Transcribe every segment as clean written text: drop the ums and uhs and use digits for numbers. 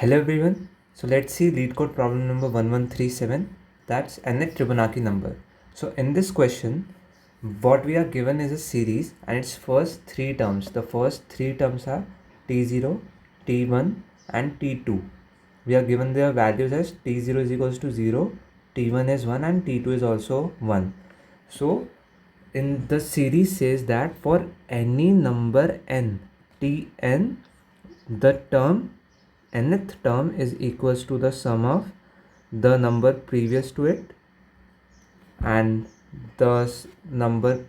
Hello everyone. So let's see LeetCode problem number 1137. That's nth Fibonacci number. So in this question, what we are given is a series and its first three terms. The first three terms are T0, T1 and T2. We are given their values as T0 is equals to 0, T1 is 1 and T2 is also 1. So in the series says that for any number n, Tn, the term nth term is equals to the sum of the number previous to it and the number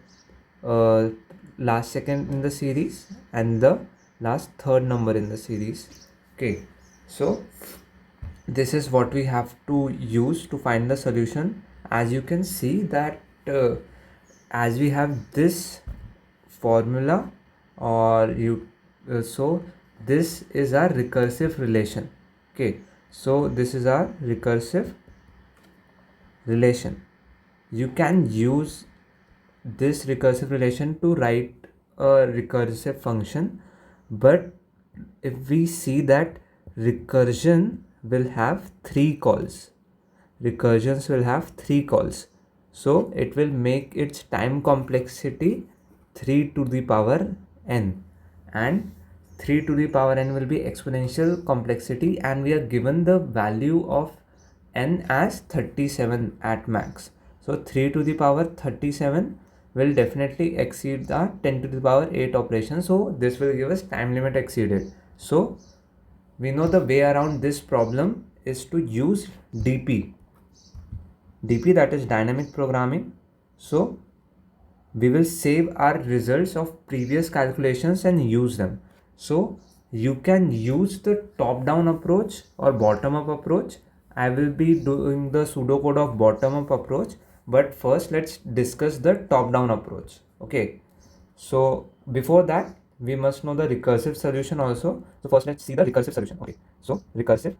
last second in the series and the last third number in the series. Okay, so this is what we have to use to find the solution. As you can see that as we have this formula or so this is our recursive relation. Okay, so this is our recursive relation. You can use this recursive relation to write a recursive function, but if we see that recursion will have three calls, recursions will have three calls, so it will make its time complexity 3 to the power n, and 3 to the power n will be exponential complexity, and we are given the value of n as 37 at max. So 3 to the power 37 will definitely exceed the 10 to the power 8 operation, so this will give us time limit exceeded. So we know the way around this problem is to use DP, that is dynamic programming. So we will save our results of previous calculations and use them. So you can use the top down approach or bottom up approach. I will be doing the pseudocode of bottom up approach, but first let's discuss the top down approach. Okay, so before that we must know the recursive solution also. So first let's see the recursive solution. Okay, so recursive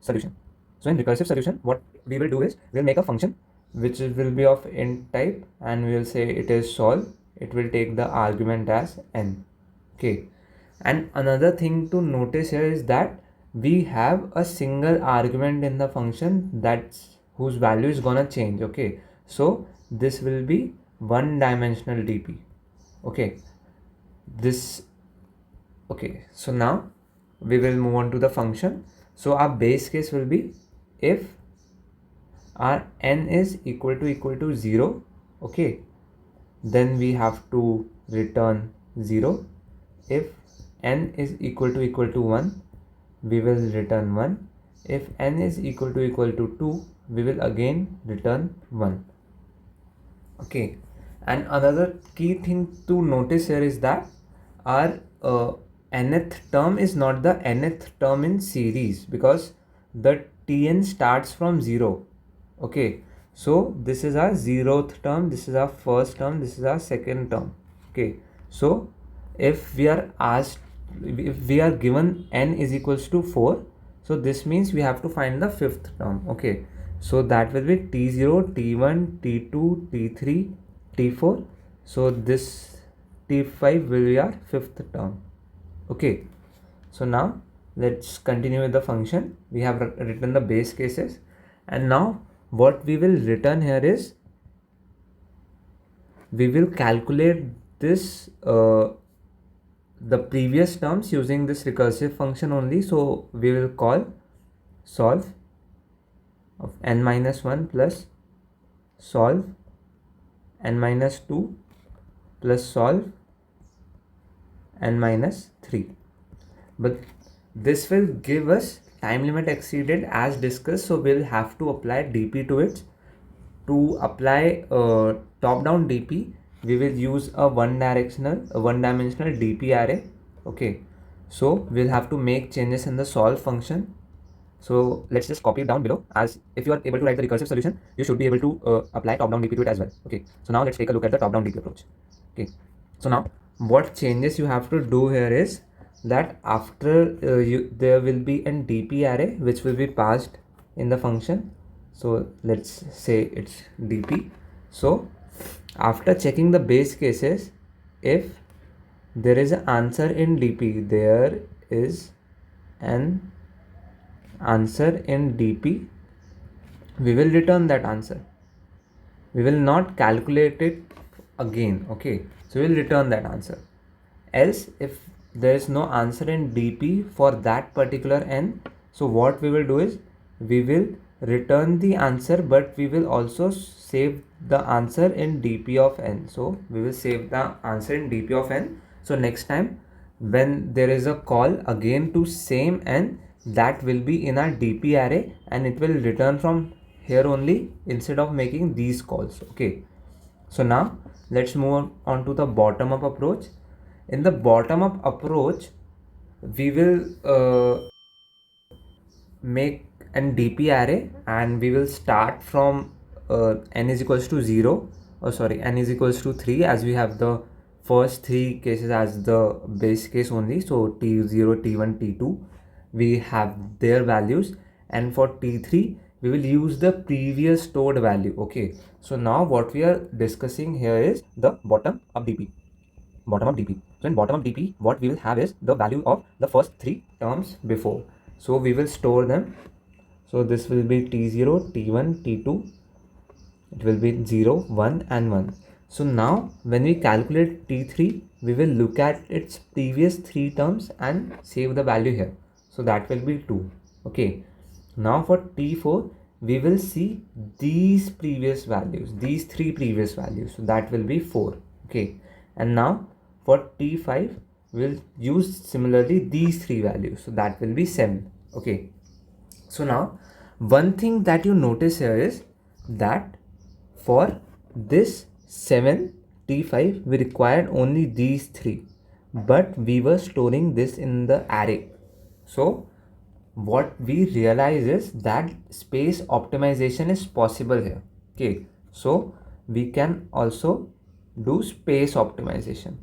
solution. So in recursive solution, what we will do is we'll make a function which will be of int type and we will say it is solve. It will take the argument as n. Okay, and another thing to notice here is that we have a single argument in the function that's whose value is gonna change. Okay, so this will be one dimensional DP. Okay, this okay, so now we will move on to the function. So our base case will be if our n is equal to 0, okay, then we have to return 0. If n is equal to 1, we will return 1. If n is equal to 2, we will again return 1. Okay, and another key thing to notice here is that our nth term is not the nth term in series because the Tn starts from 0. Okay, so this is our 0th term, this is our first term, this is our second term. Okay, so if we are asked, if we are given n is equals to 4, so this means we have to find the fifth term. Okay, so that will be T0, T1, T2, T3, T4. So this T5 will be our fifth term. Okay, so now let's continue with the function. We have written the base cases, and now what we will return here is we will calculate this the previous terms using this recursive function only. So we will call solve of n minus 1 plus solve n minus 2 plus solve n minus 3, but this will give us time limit exceeded as discussed, so we'll have to apply DP to it. To apply top down DP, we will use a one dimensional DP array. Okay, so we'll have to make changes in the solve function. So let's just copy it down below, as if you are able to write the recursive solution, you should be able to apply top down DP to it as well. Okay, so now let's take a look at the top down DP approach. Okay, so now what changes you have to do here is that after there will be an DP array which will be passed in the function. So let's say it's DP. So after checking the base cases, if there is an answer in DP, there is an answer in dp, we will return that answer. We will not calculate it again. Okay, so we'll return that answer. Else, if there is no answer in dp for that particular n, so what we will do is we will return the answer, but we will also save the answer in dp of n. So we will save the answer in dp of n. So next time when there is a call again to same n, that will be in our dp array and it will return from here only instead of making these calls. Okay, so now let's move on to the bottom up approach. In the bottom up approach, we will make an dp array and we will start from n is equals to 0, n is equals to 3, as we have the first three cases as the base case only. So t0, t1, t2, we have their values, and for t3 we will use the previous stored value. Okay, so now what we are discussing here is the bottom up dp. So in bottom up dp, what we will have is the value of the first three terms before. So we will store them. So this will be t0, t1, t2. It will be 0, 1 and 1. So now when we calculate t3, we will look at its previous three terms and save the value here. So that will be 2. Okay. Now for t4, we will see these previous values, these three previous values. So that will be 4. Okay. And now for t5, we'll use similarly these three values. So that will be 7. Okay. So now one thing that you notice here is that for this 7 t5, we required only these three, but we were storing this in the array. So what we realize is that space optimization is possible here. Okay, so we can also do space optimization.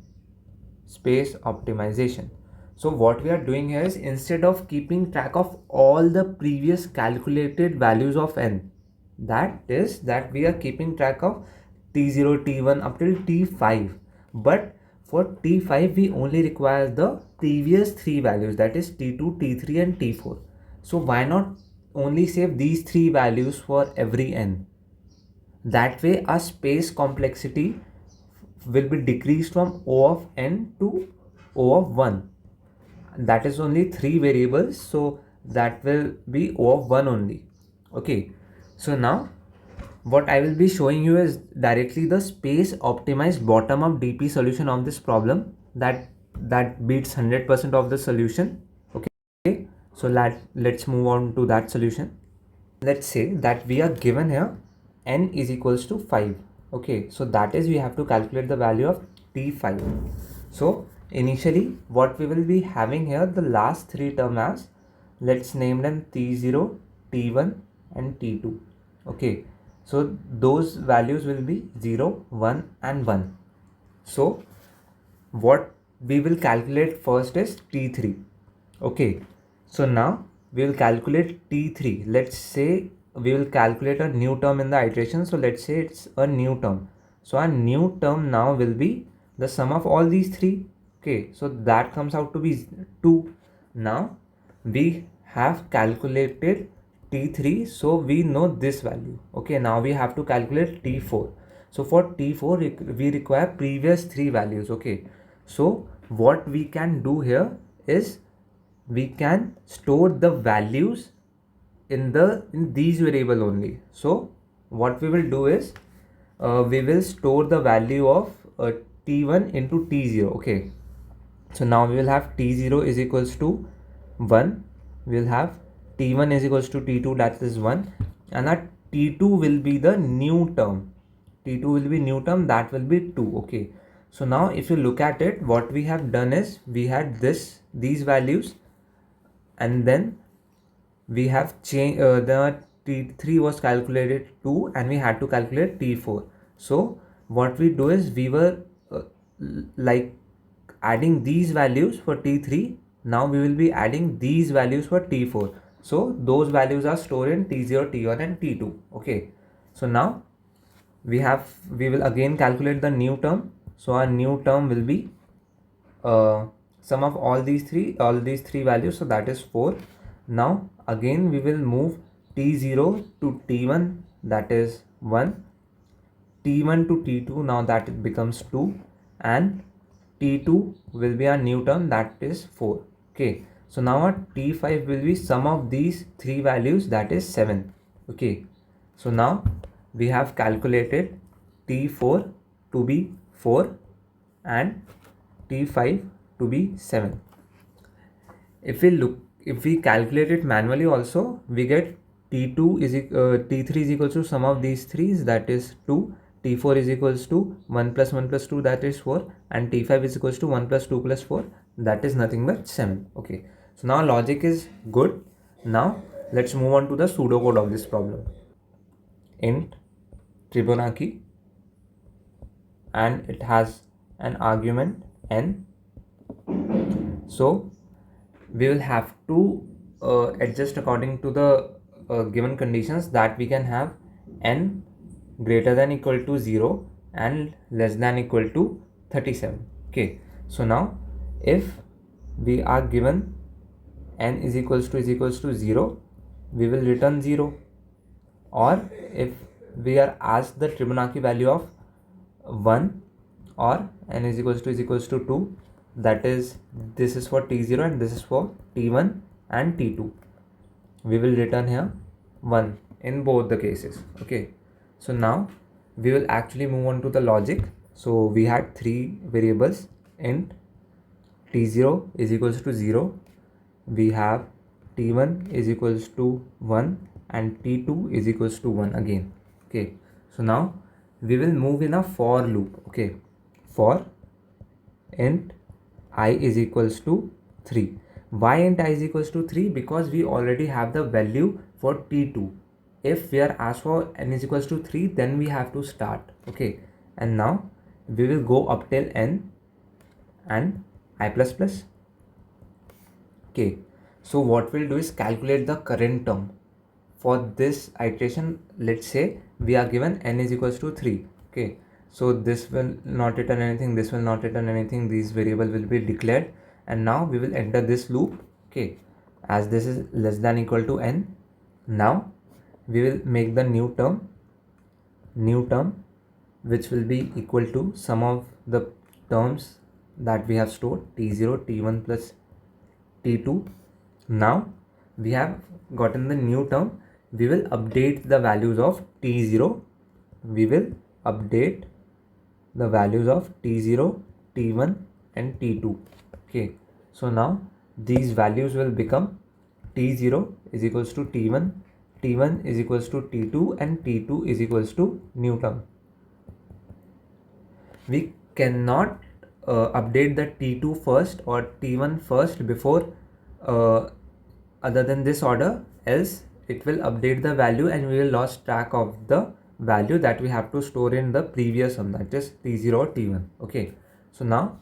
So what we are doing here is, instead of keeping track of all the previous calculated values of n, that is that we are keeping track of t0, t1 up till t5, but for t5 we only require the previous three values, that is t2, t3 and t4. So why not only save these three values for every n? That way our space complexity will be decreased from O of n to O of 1. That is only three variables, so that will be O of 1 only. Okay, so now what I will be showing you is directly the space optimized bottom up dp solution of this problem that beats 100% of the solution. Okay, so let's move on to that solution. Let's say that we are given here n is equals to 5. Okay, so that is we have to calculate the value of t5. So initially what we will be having here, the last three terms as, let's name them t0, t1 and t2. Okay, so those values will be 0, 1 and 1. So what we will calculate first is t3. Okay, so now we will calculate t3. Let's say we will calculate a new term in the iteration. So let's say it's a new term. So our new term now will be the sum of all these three. Okay, so that comes out to be 2. Now we have calculated t3, so we know this value. Okay, now we have to calculate t4. So for t4 we require previous three values. Okay, so what we can do here is we can store the values in these variable only. So what we will do is we will store the value of t1 into t0. Okay, so now we will have t0 is equals to 1, we will have t1 is equals to t2, that is 1, and that t2 will be the new term. That will be 2. Okay, so now if you look at it, what we have done is we had these values, and then we have changed the t3 was calculated 2 and we had to calculate t4. So what we do is we were like adding these values for t3. Now we will be adding these values for t4. So those values are stored in t0, t1 and t2. Okay, so now we will again calculate the new term. So our new term will be sum of all these three values, so that is 4. Now again we will move T0 to T1, that is 1, T1 to T2, now that it becomes 2, and T2 will be our new term, that is 4. Okay, so now our T5 will be sum of these three values, that is 7. Okay, so now we have calculated T4 to be 4 and T5 to be 7. If we calculate it manually also, we get T2 is T3 is equals to sum of these threes, that is 2. T4 is equals to 1 plus 1 plus 2, that is 4, and T5 is equals to 1 plus 2 plus 4, that is nothing but 7. Okay, so now logic is good. Now let's move on to the pseudocode of this problem. Int Fibonacci, and it has an argument n. So we will have to adjust according to the given conditions, that we can have n greater than equal to 0 and less than equal to 37. Okay, so now if we are given n is equals to 0, we will return 0, or if we are asked the Fibonacci value of 1 or n is equals to 2, that is, this is for T0 and this is for T1 and T2, we will return here 1 in both the cases. Okay, so now we will actually move on to the logic. So we had three variables: int T0 is equals to 0, we have T1 is equals to 1 and T2 is equals to 1 again. Okay, so now we will move in a for loop. Okay, for int I is equals to 3. Why int I is equals to 3? Because we already have the value for T2. If we are asked for n is equals to 3, then we have to start. Okay, and now we will go up till n and I plus plus. Okay, so what we'll do is calculate the current term. For this iteration, let's say we are given n is equals to 3. Okay, so this will not return anything, this will not return anything, these variable will be declared, and now we will enter this loop. Okay, as this is less than equal to n, now we will make the new term which will be equal to sum of the terms that we have stored, T0 T1 plus T2. Now we have gotten the new term, we will update the values of T0, we will update the values of T0, T1 and T2. Okay, so now these values will become T0 is equals to T1, T1 is equals to T2 and T2 is equals to new term. We cannot update the T2 first or T1 first before other than this order, else it will update the value and we will lose track of the value that we have to store in the previous one, that is T0 or T1. Okay, so now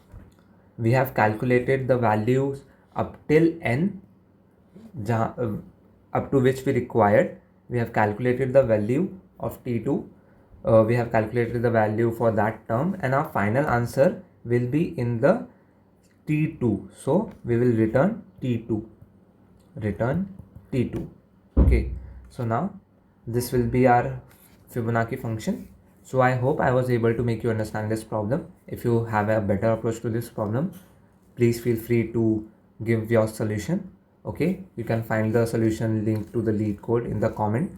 we have calculated the values up till n, up to which we required. We have calculated the value of T2, we have calculated the value for that term, and our final answer will be in the T2. So we will return T2. Okay, so now this will be our Fibonacci function. So I hope I was able to make you understand this problem. If you have a better approach to this problem, please feel free to give your solution. Okay, you can find the solution link to the LeetCode in the comment.